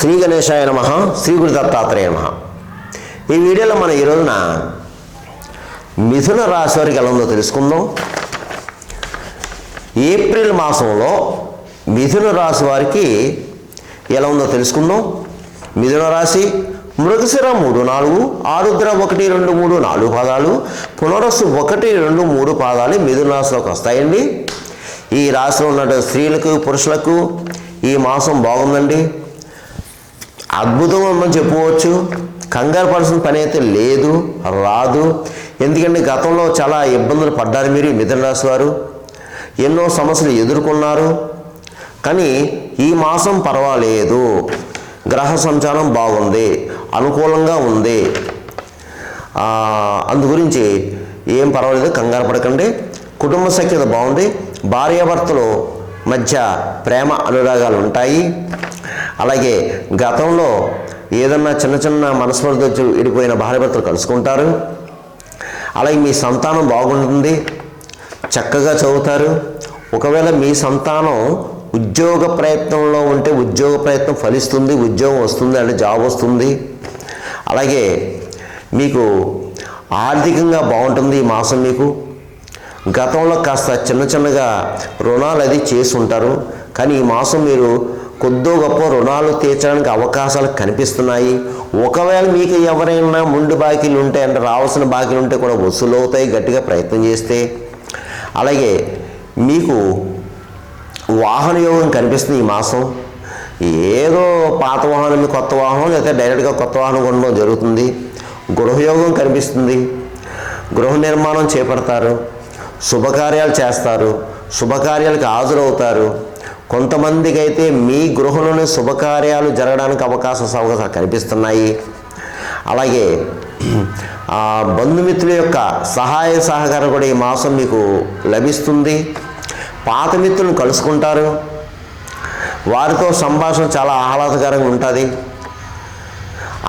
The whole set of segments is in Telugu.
శ్రీ గణేశాయ నమః. శ్రీ గురు దత్తాత్రేయ నమః. ఈ వీడియోలో మనం ఈ రోజున మిథున రాశి వారికి ఎలా ఉందో తెలుసుకుందాం. ఏప్రిల్ మాసంలో మిథున రాశి వారికి ఎలా ఉందో తెలుసుకుందాం. మిథున రాశి మృగశిర 3, 4, ఆరుద్ర 1, 2, 3, 4 పాదాలు, పునరస్సు 1, 2, 3 పాదాలు మిథున రాశిలోకి వస్తాయండి. ఈ రాశిలో ఉన్న స్త్రీలకు పురుషులకు ఈ మాసం బాగుందండి, అద్భుతం అని చెప్పుకోవచ్చు. కంగారు పడాల్సిన పని అయితే లేదు, రాదు. ఎందుకంటే గతంలో చాలా ఇబ్బందులు పడ్డారు మీరు మిథున రాశి వారు, ఎన్నో సమస్యలు ఎదుర్కొన్నారు. కానీ ఈ మాసం పర్వాలేదు, గ్రహ సంచారం బాగుంది, అనుకూలంగా ఉంది. అందు గురించి ఏం పర్వాలేదు, కంగారు పడకండి. కుటుంబ సఖ్యత బాగుంది, భార్యాభర్తలు మధ్య ప్రేమ అనురాగాలు ఉంటాయి. అలాగే గతంలో ఏదన్నా చిన్న చిన్న మనస్పర్ధ వచ్చి విడిపోయిన భార్యాభర్తలు కలుసుకుంటారు. అలాగే మీ సంతానం బాగుంటుంది, చక్కగా చదువుతారు. ఒకవేళ మీ సంతానం ఉద్యోగ ప్రయత్నంలో ఉంటే ఉద్యోగ ప్రయత్నం ఫలిస్తుంది, ఉద్యోగం వస్తుంది, అంటే జాబ్ వస్తుంది. అలాగే మీకు ఆర్థికంగా బాగుంటుంది ఈ మాసం. మీకు గతంలో కాస్త చిన్న చిన్నగా రుణాలు అది చేసి ఉంటారు, కానీ ఈ మాసం మీరు కొద్దో గొప్ప రుణాలు తీర్చడానికి అవకాశాలు కనిపిస్తున్నాయి. ఒకవేళ మీకు ఎవరైనా ముందు బాకీలు ఉంటే, అంటే రావాల్సిన బాకీలు ఉంటే కూడా వసూలు అవుతాయి గట్టిగా ప్రయత్నం చేస్తే. అలాగే మీకు వాహన యోగం కనిపిస్తుంది ఈ మాసం. ఏదో పాత వాహనం కొత్త వాహనం, లేకపోతే డైరెక్ట్గా కొత్త వాహనం కొనడం జరుగుతుంది. గృహయోగం కనిపిస్తుంది, గృహ నిర్మాణం చేపడతారు, శుభకార్యాలు చేస్తారు, శుభకార్యాలకు హాజరవుతారు. కొంతమందికి అయితే మీ గృహంలోనే శుభకార్యాలు జరగడానికి అవకాశాలు కనిపిస్తున్నాయి. అలాగే బంధుమిత్రుల యొక్క సహాయ సహకారం కూడా ఈ మాసం మీకు లభిస్తుంది. పాత మిత్రులను కలుసుకుంటారు, వారితో సంభాషణ చాలా ఆహ్లాదకరంగా ఉంటుంది.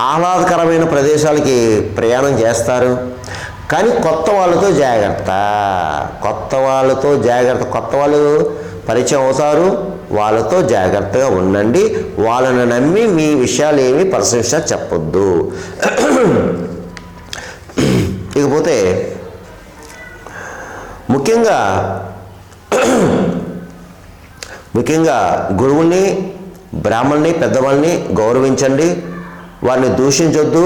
ఆహ్లాదకరమైన ప్రదేశాలకి ప్రయాణం చేస్తారు. కానీ కొత్త వాళ్ళతో జాగ్రత్త, కొత్త వాళ్ళు పరిచయం అవుతారు, వాళ్ళతో జాగ్రత్తగా ఉండండి. వాళ్ళని నమ్మి మీ విషయాలు ఏమి పర్సనల్ విషయాలు చెప్పొద్దు. ఇకపోతే ముఖ్యంగా గురువుల్ని, బ్రాహ్మణుల్ని, పెద్దవాళ్ళని గౌరవించండి. వారిని దూషించొద్దు,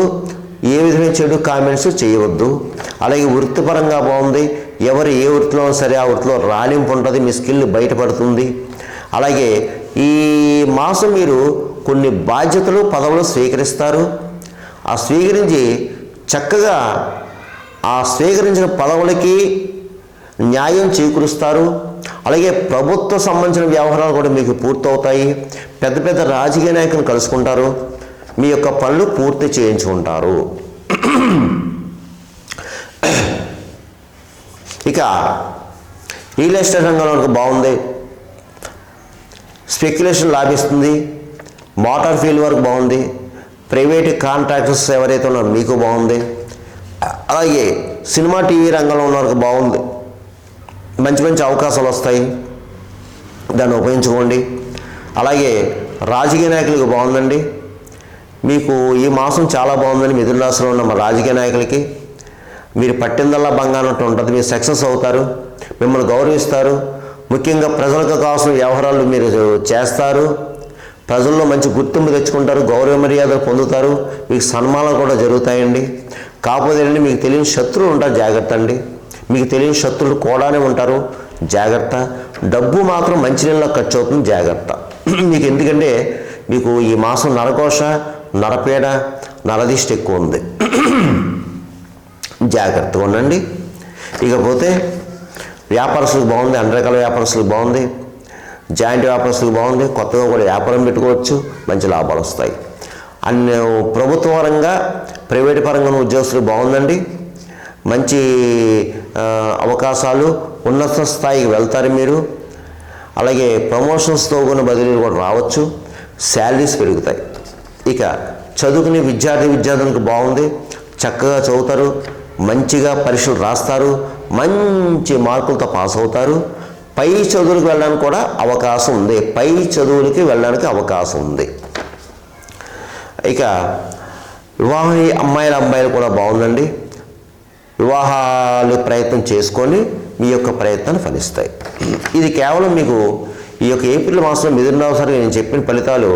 ఏ విధమైన చెడు కామెంట్స్ చేయవద్దు. అలాగే వృత్తిపరంగా బాగుంది, ఎవరు ఏ వృత్తిలో సరే ఆ వృత్తిలో రాణింపు ఉంటుంది, మీ స్కిల్ బయటపడుతుంది. అలాగే ఈ మాసం మీరు కొన్ని బాధ్యతలు, పదవులు స్వీకరిస్తారు. ఆ స్వీకరించి చక్కగా ఆ స్వీకరించిన పదవులకి న్యాయం చేకూరుస్తారు. అలాగే ప్రభుత్వ సంబంధించిన వ్యవహారాలు కూడా మీకు పూర్తవుతాయి. పెద్ద పెద్ద రాజకీయ నాయకులను కలుసుకుంటారు, మీ యొక్క పనులు పూర్తి చేయించుకుంటారు. ఇక రియల్ ఎస్టేట్ రంగంలో బాగుంది, స్పెక్యులేషన్ లాభిస్తుంది. మోటార్ ఫీల్డ్ వరకు బాగుంది, ప్రైవేట్ కాంట్రాక్టర్స్ ఎవరైతే ఉన్నారో మీకు బాగుంది. అలాగే సినిమా టీవీ రంగంలో ఉన్న వరకు బాగుంది, మంచి మంచి అవకాశాలు వస్తాయి, దాన్ని ఉపయోగించుకోండి. అలాగే రాజకీయ నాయకులకు బాగుందండి. మీకు ఈ మాసం చాలా బాగుందని మిథున రాశిలో ఉన్న మా రాజకీయ నాయకులకి మీరు పట్టిందల్లా బంగారం ఉంటుంది. మీరు సక్సెస్ అవుతారు, మిమ్మల్ని గౌరవిస్తారు. ముఖ్యంగా ప్రజలకు కావాల్సిన వ్యవహారాలు మీరు చేస్తారు, ప్రజల్లో మంచి గుర్తింపు తెచ్చుకుంటారు, గౌరవ మర్యాదలు పొందుతారు, మీకు సన్మానాలు కూడా జరుగుతాయండి. కాకపోతే అండి మీకు తెలియని శత్రువులు ఉంటారు, జాగ్రత్త అండి. మీకు తెలియని శత్రువులు కూడానే ఉంటారు, జాగ్రత్త. డబ్బు మాత్రం మంచినీళ్ళలో ఖర్చు అవుతుంది, జాగ్రత్త. మీకు ఎందుకంటే మీకు ఈ మాసం నరకోశ, నరపీడ, నరదిష్టి ఎక్కువ ఉంది, జాగ్రత్తగా ఉండండి. ఇకపోతే వ్యాపారస్తులకు బాగుంది, అన్ని రకాల వ్యాపారస్తులకు బాగుంది, జాయింట్ వ్యాపారస్తులకు బాగుంది. కొత్తగా కూడా వ్యాపారం పెట్టుకోవచ్చు, మంచి లాభాలు వస్తాయి. అన్ని ప్రభుత్వ పరంగా, ప్రైవేట్ పరంగా ఉద్యోగస్తులకు బాగుందండి. మంచి అవకాశాలు, ఉన్నత స్థాయికి వెళ్తారు మీరు. అలాగే ప్రమోషన్స్తో ఉన్న బదిలీలు కూడా రావచ్చు, శాలరీస్ పెరుగుతాయి. ఇక చదువుకునే విద్యార్థులకు బాగుంది, చక్కగా చదువుతారు, మంచిగా పరీక్షలు రాస్తారు, మంచి మార్కులతో పాస్ అవుతారు. పై చదువులకు వెళ్ళడానికి కూడా అవకాశం ఉంది, ఇక వివాహం అమ్మాయిలు కూడా బాగుందండి. వివాహాలు ప్రయత్నం చేసుకొని మీ యొక్క ప్రయత్నాలు ఫలిస్తాయి. ఇది కేవలం మీకు ఈ యొక్క ఏప్రిల్ మాసంలో మిథున రాశి నేను చెప్పిన ఫలితాలు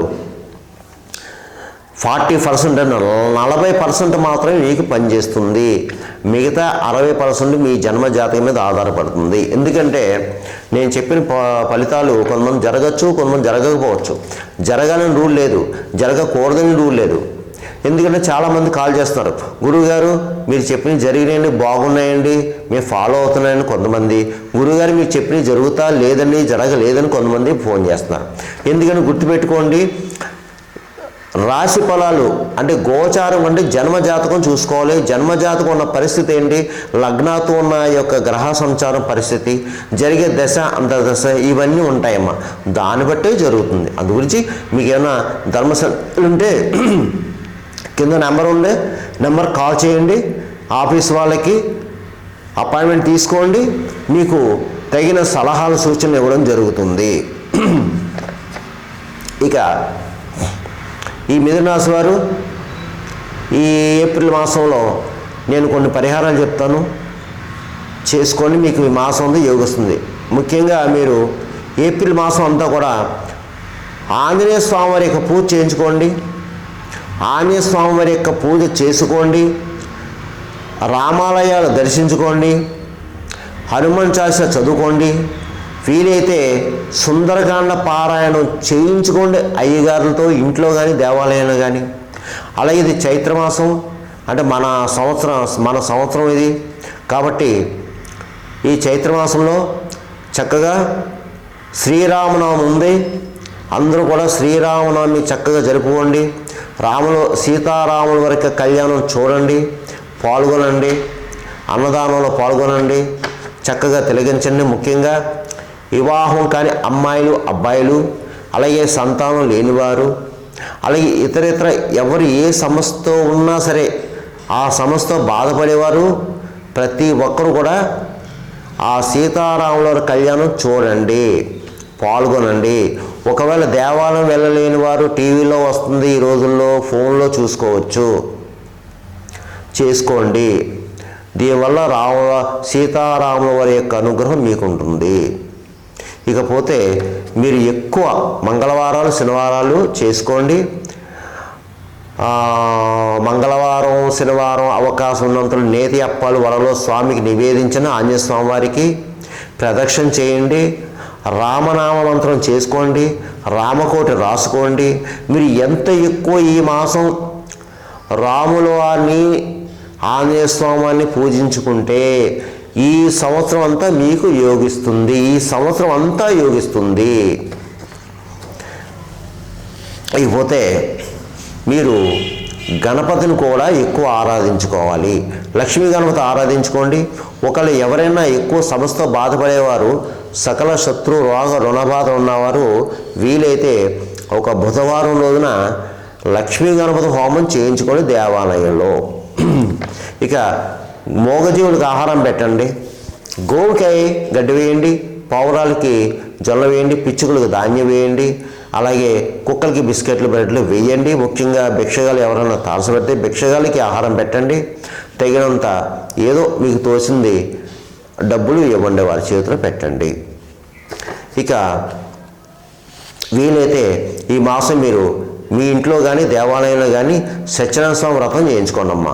40% 40% మాత్రమే మీకు పనిచేస్తుంది. మిగతా 60% మీ జన్మ జాతకం మీద ఆధారపడుతుంది. ఎందుకంటే నేను చెప్పిన ఫలితాలు కొంతమంది జరగచ్చు, కొంతమంది జరగకపోవచ్చు. జరగాలని రూల్ లేదు, జరగకూడదని రూల్ లేదు. ఎందుకంటే చాలామంది కాల్ చేస్తున్నారు, గురువుగారు మీరు చెప్పినవి జరిగినాయండి, బాగున్నాయండి, మేము ఫాలో అవుతున్నాయని కొంతమంది, గురువుగారు మీరు చెప్పినవి జరుగుతా లేదండి, జరగలేదని కొంతమంది ఫోన్ చేస్తున్నారు. ఎందుకని గుర్తుపెట్టుకోండి, రాశి ఫలాలు అంటే గోచారం అంటే జన్మజాతకం చూసుకోవాలి. జన్మజాతకం ఉన్న పరిస్థితి ఏంటి, లగ్నాతో ఉన్న యొక్క గ్రహ సంచారం పరిస్థితి, జరిగే దశ అంతర్దశ ఇవన్నీ ఉంటాయమ్మా. దాన్ని బట్టే జరుగుతుంది. అందు గురించి మీకు ఏమైనా ధర్మశాస్త్రం ఉంటే కింద నెంబర్ కాల్ చేయండి. ఆఫీస్ వాళ్ళకి అపాయింట్మెంట్ తీసుకోండి. మీకు తగిన సలహాలు సూచనలు ఇవ్వడం జరుగుతుంది. ఇక ఈ మిథున రాశి వారు ఈ ఏప్రిల్ మాసంలో నేను కొన్ని పరిహారాలు చెప్తాను, చేసుకొని మీకు ఈ మాసం అంతా యోగిస్తుంది. ముఖ్యంగా మీరు ఏప్రిల్ మాసం అంతా కూడా ఆంజనేయ స్వామి వారి యొక్క పూజ చేయించుకోండి. ఆంజనేయ స్వామి వారి యొక్క పూజ చేసుకోండి. రామాలయాలు దర్శించుకోండి. హనుమాన్ చాలీసా చదువుకోండి. వీలైతే సుందరకాండ పారాయణం చేయించుకోండి అయ్యగారులతో, ఇంట్లో కానీ దేవాలయంలో కానీ. అలాగే ఇది చైత్రమాసం అంటే మన సంవత్సరం ఇది కాబట్టి ఈ చైత్రమాసంలో చక్కగా శ్రీరామనవమి ఉంది. అందరూ కూడా శ్రీరామనవమి చక్కగా జరుపుకోండి. సీతారాముల వరకు కళ్యాణం చూడండి, పాల్గొనండి, అన్నదానంలో పాల్గొనండి, చక్కగా తిలకించండి. ముఖ్యంగా వివాహం కాని అమ్మాయిలు అబ్బాయిలు, అలాగే సంతానం లేనివారు, అలాగే ఇతర ఎవరు ఏ సమస్యతో ఉన్నా సరే ఆ సమస్యతో బాధపడేవారు ప్రతి ఒక్కరు కూడా ఆ సీతారాముల కళ్యాణం చూడండి, పాల్గొనండి. ఒకవేళ దేవాలయం వెళ్ళలేని వారు టీవీలో వస్తుంది, ఈ రోజుల్లో ఫోన్లో చూసుకోవచ్చు, చేసుకోండి. దీనివల్ల సీతారాముల వారి యొక్క అనుగ్రహం మీకు ఉంటుంది. ఇకపోతే మీరు ఎక్కువ మంగళవారాలు శనివారాలు చేసుకోండి. మంగళవారం శనివారం అవకాశం ఉన్నంతలో నేతి అప్పాలు వరలో స్వామికి నివేదించిన ఆంజనేయ స్వామి వారికి ప్రదక్షిణ చేయండి. రామనామ మంత్రం చేసుకోండి, రామకోటి రాసుకోండి. మీరు ఎంత ఎక్కువ ఈ మాసం రాముల వారిని ఆంజనేయ స్వామిని పూజించుకుంటే ఈ సంవత్సరం అంతా మీకు యోగిస్తుంది. ఇకపోతే మీరు గణపతిని కూడా ఎక్కువ ఆరాధించుకోవాలి. లక్ష్మీ గణపతి ఆరాధించుకోండి. ఒకళ్ళు ఎవరైనా ఎక్కువ సమస్యతో బాధపడేవారు, సకల శత్రు రోగ రుణబాధ ఉన్నవారు వీలైతే ఒక బుధవారం రోజున లక్ష్మీ గణపతి హోమం చేయించుకొని దేవాలయంలో. ఇక మూగజీవులకు ఆహారం పెట్టండి. గోవుకి గడ్డి వేయండి, పావురాలకి జొన్న వేయండి, పిచ్చుకలకు ధాన్యం వేయండి, అలాగే కుక్కలకి బిస్కెట్లు బ్రెడ్లు వేయండి. ముఖ్యంగా భిక్షగాలు ఎవరైనా తారసపెడితే భిక్షగాలకి ఆహారం పెట్టండి. తగినంత ఏదో మీకు తోచింది డబ్బులు ఇవ్వండి, వారి చేతిలో పెట్టండి. ఇక వీలైతే ఈ మాసం మీరు మీ ఇంట్లో కానీ దేవాలయంలో కానీ సత్యనారాయణ స్వామి వ్రతం చేయించుకోండి అమ్మా.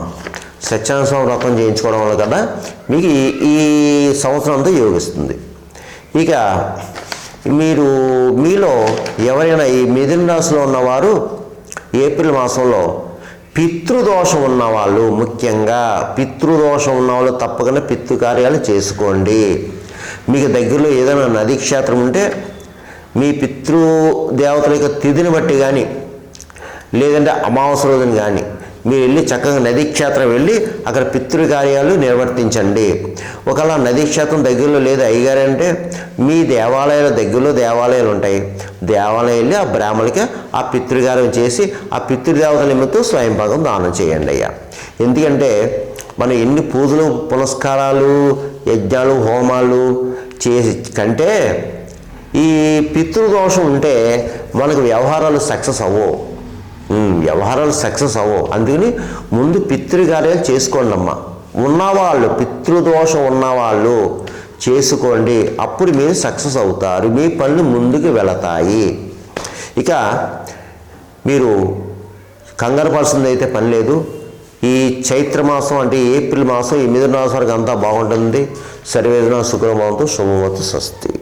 సత్యనారాయణ స్వామి వ్రతం చేయించుకోవడం వల్ల కదా మీకు ఈ సంవత్సరం అంతా యోగిస్తుంది. ఇక మీలో ఎవరైనా ఈ మిథున రాశిలో ఉన్నవారు ఏప్రిల్ మాసంలో పితృదోషం ఉన్నవాళ్ళు, ముఖ్యంగా పితృదోషం ఉన్నవాళ్ళు తప్పకుండా పితృకార్యాలు చేసుకోండి. మీకు దగ్గరలో ఏదైనా నదీ క్షేత్రం ఉంటే మీ పితృదేవతల యొక్క తిథిని బట్టి కానీ లేదంటే అమావాస్య రోజున కానీ మీరు వెళ్ళి చక్కగా నదీ క్షేత్రం వెళ్ళి అక్కడ పితృకార్యాలు నిర్వర్తించండి. ఒకవేళ నదీ క్షేత్రం దగ్గరలో లేదు అయ్యగారంటే మీ దేవాలయాల దగ్గరలో దేవాలయాలు ఉంటాయి, దేవాలయం వెళ్ళి ఆ బ్రాహ్మణులకి ఆ పితృకార్యం చేసి ఆ పితృదేవతల నిమిత్తం స్వయంపాకం దానం చేయండి అయ్యా. ఎందుకంటే మనం ఎన్ని పూజలు పునస్కారాలు యజ్ఞాలు హోమాలు చేసి కంటే ఈ పితృదోషం ఉంటే మనకు వ్యవహారాలు సక్సెస్ అవ్వవు. వ్యవహారాలు సక్సెస్ అవ్వవు. అందుకని ముందు పితృకార్యాలు చేసుకోండి అమ్మ. ఉన్నవాళ్ళు పితృదోషం ఉన్నవాళ్ళు చేసుకోండి, అప్పుడు మీరు సక్సెస్ అవుతారు, మీ పనులు ముందుకు వెళతాయి. ఇక మీరు కంగారు పడాల్సింది అయితే పని లేదు. ఈ చైత్రమాసం అంటే ఏప్రిల్ మాసం, ఈ మిథున రాశి వరకు అంతా బాగుంటుంది. సర్వేజన సుఖభవంతు, శుభమస్తు, స్వస్తి.